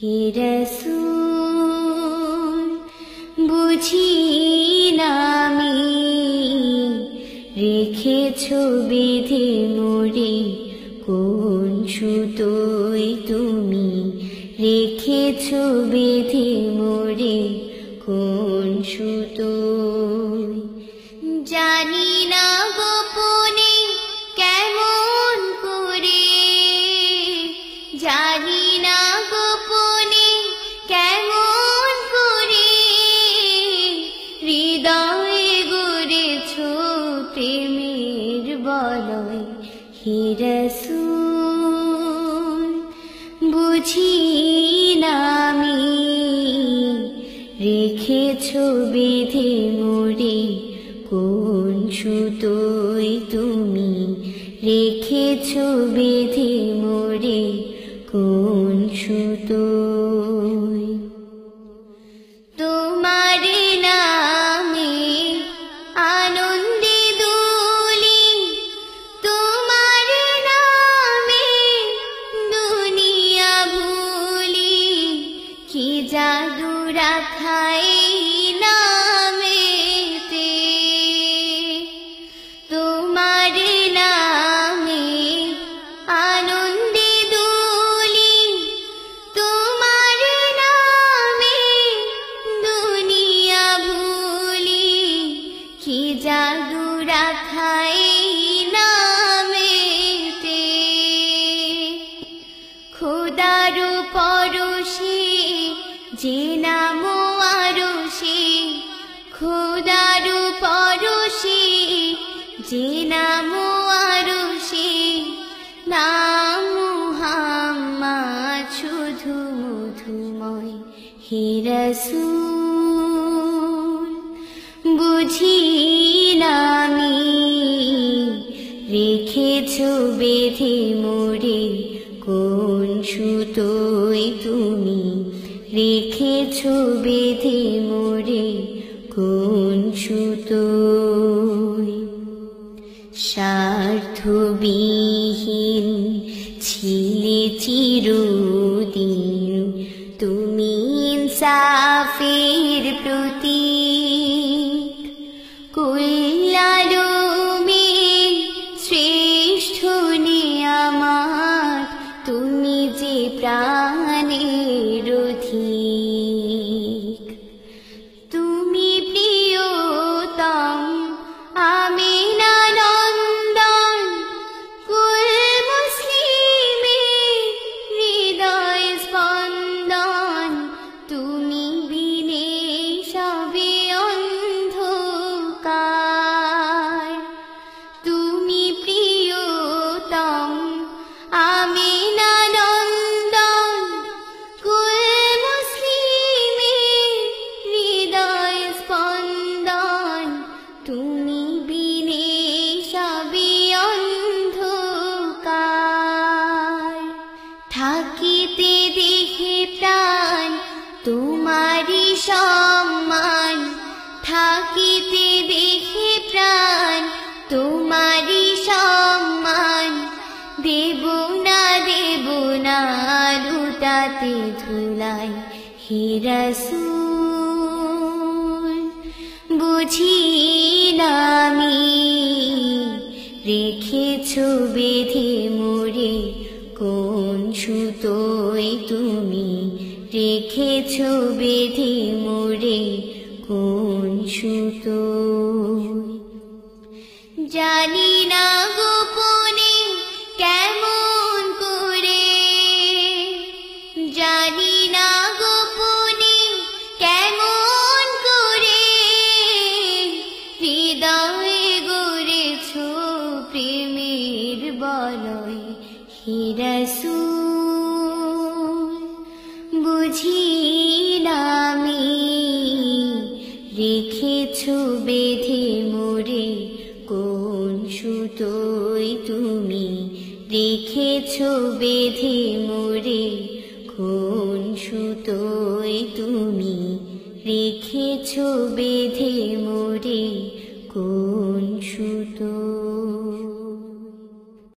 হে রাসূল বুঝি না আমি রেখেছো বেঁধে মোরে কোন সুতোয় তুমি রেখেছো বেঁধে মোরে কোন সুতোয় জানি না গোপনে কেমন করে জানি না গোপনে কেমন করে হৃদয়ে গড়েছো প্রেমের বলয় হে রাসূল বুঝি না আমি রেখেছো বেঁধে মোরে কোন সুতোয় তুমি রেখেছো বেঁধে মোরে কোন সুতোয় তোমার নামে আনন্দে দুলি তোমার নামে দুনিয়া ভুলি কি জাদু রাখাই নামেতে তোমার নামে আনন্দে দুলি তোমার নামে দুনিয়া ভুলি কি জাদু রাখাই নামেতে খোদারু পরশি যে নাম আরশি খোদারু পরশি যে নাম আরশি নাম মুহাম্মদ শুধু মধুময় হে রাসূল বুঝি না আমি রেখেছো বেঁধে মোরে কোন সুতোয় তুমি রেখেছো বেঁধে মোরে কোন সুতোয় স্বার্থবিহীন ছিলে চিরদিন তুমি ইনসাফের প্রতীক কুল আলমের শ্রেষ্ঠ নিয়ামত তুমি যে প্রাণের অধিক তুমি প্রিয়তম আমিনা নন্দন কুল মুসলিমের হৃদয় স্পন্দন তুমি বিনে সবে অন্ধকার তুমি প্রিয়তম আমিনা নন্দন কুল মুসলিমের হৃদয় স্পন্দন তুমি বিনে সবে অন্ধকার থাকিতে দেখে প্রাণ তোমারি সম্মান থাকিতে দেখে প্রাণ তোমারি সম্মান দেব না লুটাতে ধুলাই হে রাসূল বুঝি না আমি রেখেছো বেঁধে মোরে কোন সুতোয় তুমি রেখেছো বেঁধে মোরে কোন সুতোয় জানি না গোপনে কেমন করে জানি না গোপনে কেমন করে হৃদয়ে গড়েছো প্রেমের বলয় হে রাসূল বুঝি না আমি রেখেছো বেঁধে মোরে কোন সুতোয় তুমি রেখেছো বেঁধে মোরে কোন সুতোয় তুমি রেখেছো বেঁধে মোরে কোন সুতোয়